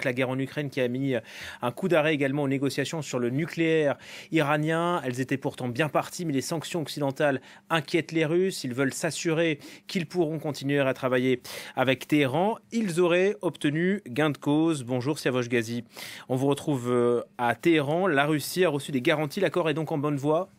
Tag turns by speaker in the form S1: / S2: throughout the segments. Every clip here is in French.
S1: La guerre en Ukraine qui a mis un coup d'arrêt également aux négociations sur le nucléaire iranien. Elles étaient pourtant bien parties, mais les sanctions occidentales inquiètent les Russes. Ils veulent s'assurer qu'ils pourront continuer à travailler avec Téhéran. Ils auraient obtenu gain de cause. Bonjour Siavosh Ghazi. On vous retrouve à Téhéran. La Russie a reçu des garanties. L'accord est donc en bonne voie?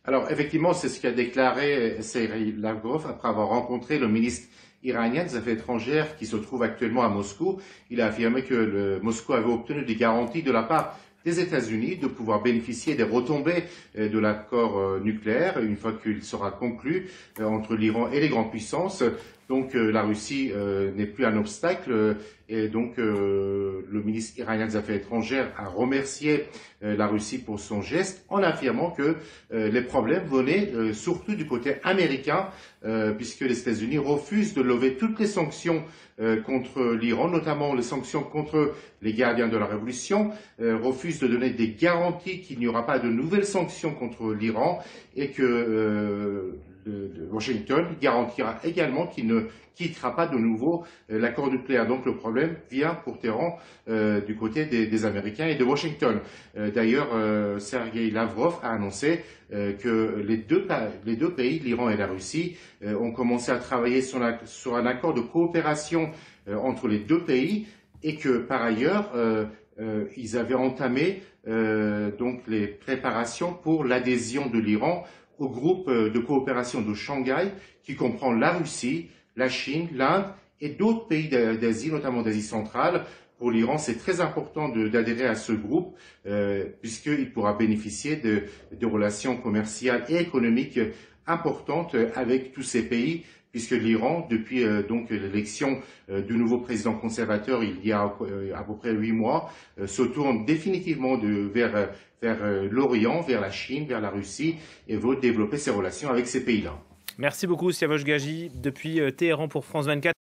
S2: Alors, effectivement, c'est ce qu'a déclaré Sergei Lavrov après avoir rencontré le ministre iranien des Affaires étrangères qui se trouve actuellement à Moscou. Il a affirmé que Moscou avait obtenu des garanties de la part des États-Unis de pouvoir bénéficier des retombées de l'accord nucléaire une fois qu'il sera conclu entre l'Iran et les grandes puissances. Donc la Russie n'est plus un obstacle et donc le ministre iranien des Affaires étrangères a remercié la Russie pour son geste en affirmant que les problèmes venaient surtout du côté américain puisque les États-Unis refusent de lever toutes les sanctions contre l'Iran, notamment les sanctions contre les gardiens de la révolution, refusent de donner des garanties qu'il n'y aura pas de nouvelles sanctions contre l'Iran et que Washington garantira également qu'il ne quittera pas de nouveau l'accord nucléaire. Donc le problème vient pour Téhéran du côté des Américains et de Washington. D'ailleurs, Sergei Lavrov a annoncé que les deux pays, l'Iran et la Russie, ont commencé à travailler sur un accord de coopération entre les deux pays et que par ailleurs, ils avaient entamé donc les préparations pour l'adhésion de l'Iran au groupe de coopération de Shanghai qui comprend la Russie, la Chine, l'Inde et d'autres pays d'Asie, notamment d'Asie centrale. Pour l'Iran, c'est très important d'adhérer à ce groupe puisqu'il pourra bénéficier de relations commerciales et économiques importantes avec tous ces pays, puisque l'Iran, depuis donc l'élection du nouveau président conservateur il y a à peu près 8 mois, se tourne définitivement vers l'Orient, vers la Chine, vers la Russie et veut développer ses relations avec ces pays-là.
S1: Merci beaucoup Siavosh Ghazi depuis Téhéran pour France 24.